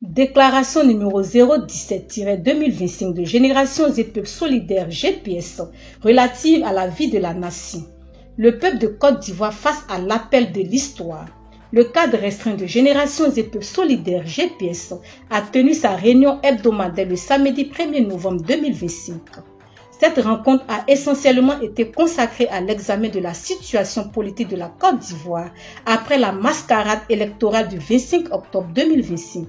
Déclaration numéro 017-2025 de Générations et Peuples Solidaires GPS relative à la vie de la nation. Le peuple de Côte d'Ivoire face à l'appel de l'histoire. Le cadre restreint de Générations et Peuples Solidaires GPS a tenu sa réunion hebdomadaire le samedi 1er novembre 2025. Cette rencontre a essentiellement été consacrée à l'examen de la situation politique de la Côte d'Ivoire après la mascarade électorale du 25 octobre 2025.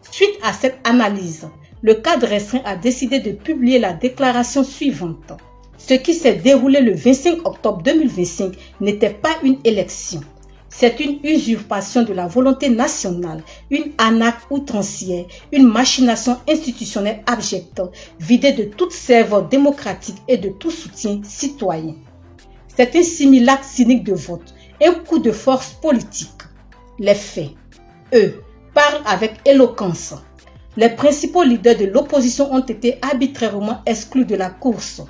Suite à cette analyse, le cadre restreint a décidé de publier la déclaration suivante. Ce qui s'est déroulé le 25 octobre 2025 n'était pas une élection. C'est une usurpation de la volonté nationale, une arnaque outrancière, une machination institutionnelle abjecte, vidée de toute serveur démocratique et de tout soutien citoyen. C'est un simulacre cynique de vote, un coup de force politique. Les faits, eux, parlent avec éloquence. Les principaux leaders de l'opposition ont été arbitrairement exclus de la course.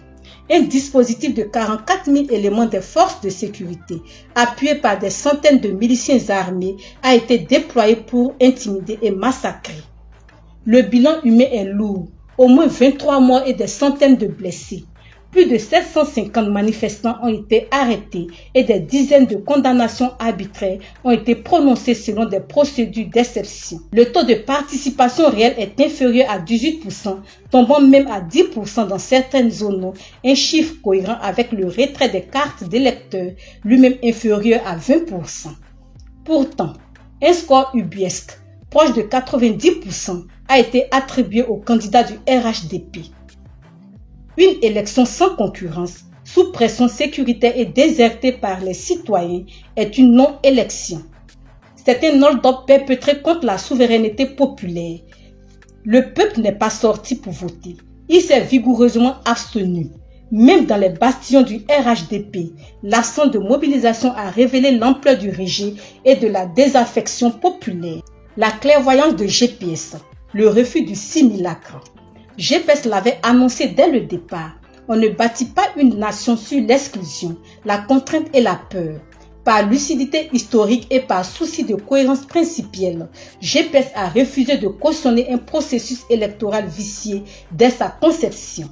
Un dispositif de 44 000 éléments des forces de sécurité, appuyé par des centaines de miliciens armés, a été déployé pour intimider et massacrer. Le bilan humain est lourd, au moins 23 morts et des centaines de blessés. Plus de 750 manifestants ont été arrêtés et des dizaines de condamnations arbitraires ont été prononcées selon des procédures d'exception. Le taux de participation réelle est inférieur à 18%, tombant même à 10% dans certaines zones, un chiffre cohérent avec le retrait des cartes d'électeurs, lui-même inférieur à 20%. Pourtant, un score ubuesque, proche de 90%, a été attribué au candidat du RHDP. Une élection sans concurrence, sous pression sécuritaire et désertée par les citoyens, est une non-élection. C'est un hold-up perpétré contre la souveraineté populaire. Le peuple n'est pas sorti pour voter. Il s'est vigoureusement abstenu. Même dans les bastions du RHDP, l'absence de mobilisation a révélé l'ampleur du rejet et de la désaffection populaire. La clairvoyance de GPS, le refus du simulacre. GPS l'avait annoncé dès le départ. On ne bâtit pas une nation sur l'exclusion, la contrainte et la peur. Par lucidité historique et par souci de cohérence principielle, GPS a refusé de cautionner un processus électoral vicié dès sa conception.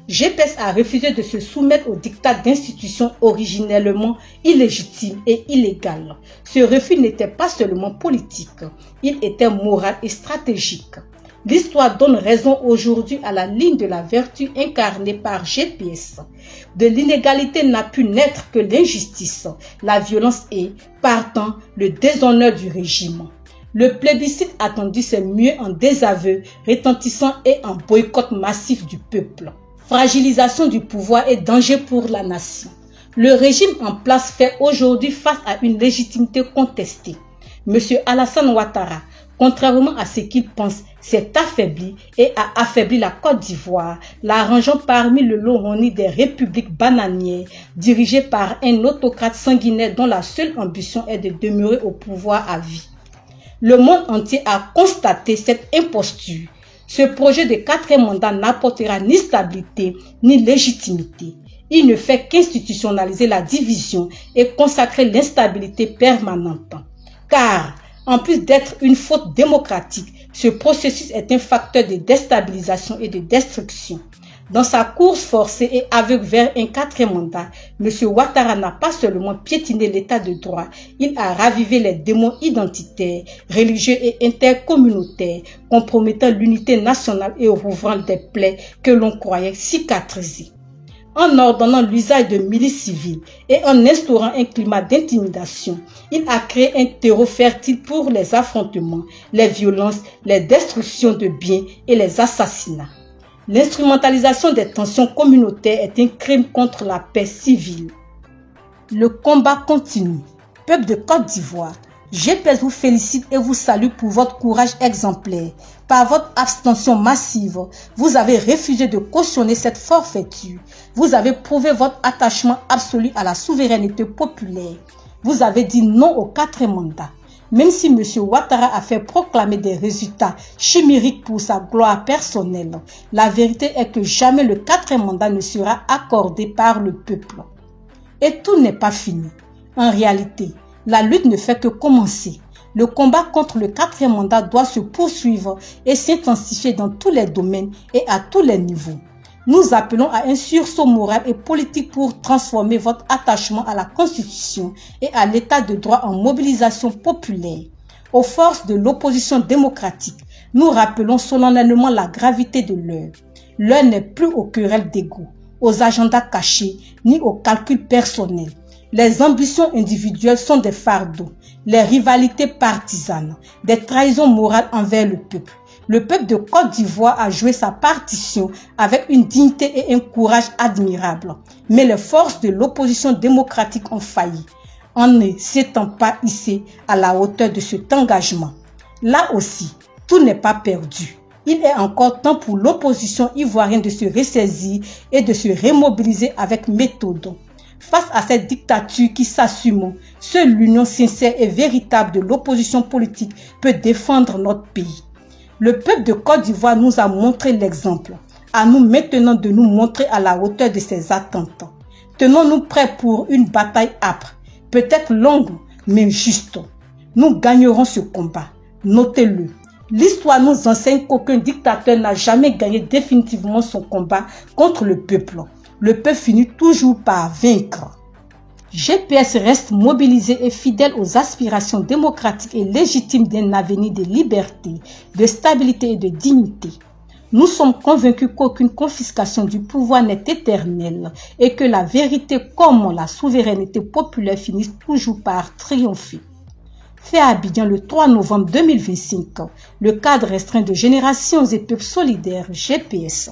GPS a refusé de se soumettre au diktat d'institutions originellement illégitimes et illégales. Ce refus n'était pas seulement politique, il était moral et stratégique. L'histoire donne raison aujourd'hui à la ligne de la vertu incarnée par GPS. De l'inégalité n'a pu naître que l'injustice, la violence et, partant, le déshonneur du régime. Le plébiscite attendu s'est mué en désaveu retentissant et en boycott massif du peuple. Fragilisation du pouvoir et danger pour la nation. Le régime en place fait aujourd'hui face à une légitimité contestée. M. Alassane Ouattara, contrairement à ce qu'il pense, s'est affaibli et a affaibli la Côte d'Ivoire, la rangeant parmi le lot roni des républiques bananières, dirigées par un autocrate sanguinaire dont la seule ambition est de demeurer au pouvoir à vie. Le monde entier a constaté cette imposture. Ce projet de 4e mandat n'apportera ni stabilité ni légitimité. Il ne fait qu'institutionnaliser la division et consacrer l'instabilité permanente. Car, en plus d'être une faute démocratique, ce processus est un facteur de déstabilisation et de destruction. Dans sa course forcée et aveugle vers un 4e mandat, M. Ouattara n'a pas seulement piétiné l'état de droit, il a ravivé les démons identitaires, religieux et intercommunautaires, compromettant l'unité nationale et rouvrant des plaies que l'on croyait cicatrisées. En ordonnant l'usage de milices civiles et en instaurant un climat d'intimidation, il a créé un terreau fertile pour les affrontements, les violences, les destructions de biens et les assassinats. L'instrumentalisation des tensions communautaires est un crime contre la paix civile. Le combat continue. Peuple de Côte d'Ivoire, GPS vous félicite et vous salue pour votre courage exemplaire. Par votre abstention massive, vous avez refusé de cautionner cette forfaiture. Vous avez prouvé votre attachement absolu à la souveraineté populaire. Vous avez dit non au 4e mandat. Même si M. Ouattara a fait proclamer des résultats chimériques pour sa gloire personnelle, la vérité est que jamais le 4e mandat ne sera accordé par le peuple. Et tout n'est pas fini. En réalité, la lutte ne fait que commencer. Le combat contre le 4e mandat doit se poursuivre et s'intensifier dans tous les domaines et à tous les niveaux. Nous appelons à un sursaut moral et politique pour transformer votre attachement à la Constitution et à l'État de droit en mobilisation populaire. Aux forces de l'opposition démocratique, nous rappelons solennellement la gravité de l'heure. L'heure n'est plus aux querelles d'ego, aux agendas cachés, ni aux calculs personnels. Les ambitions individuelles sont des fardeaux, les rivalités partisanes, des trahisons morales envers le peuple. Le peuple de Côte d'Ivoire a joué sa partition avec une dignité et un courage admirables. Mais les forces de l'opposition démocratique ont failli, en ne s'étant pas hissées à la hauteur de cet engagement. Là aussi, tout n'est pas perdu. Il est encore temps pour l'opposition ivoirienne de se ressaisir et de se remobiliser avec méthode. Face à cette dictature qui s'assume, seule l'union sincère et véritable de l'opposition politique peut défendre notre pays. Le peuple de Côte d'Ivoire nous a montré l'exemple. À nous maintenant de nous montrer à la hauteur de ses attentes. Tenons-nous prêts pour une bataille âpre, peut-être longue, mais juste. Nous gagnerons ce combat. Notez-le. L'histoire nous enseigne qu'aucun dictateur n'a jamais gagné définitivement son combat contre le peuple. Le peuple finit toujours par vaincre. GPS reste mobilisé et fidèle aux aspirations démocratiques et légitimes d'un avenir de liberté, de stabilité et de dignité. Nous sommes convaincus qu'aucune confiscation du pouvoir n'est éternelle et que la vérité comme la souveraineté populaire finissent toujours par triompher. Fait à Abidjan le 3 novembre 2025, le cadre restreint de Générations et Peuples Solidaires, GPS.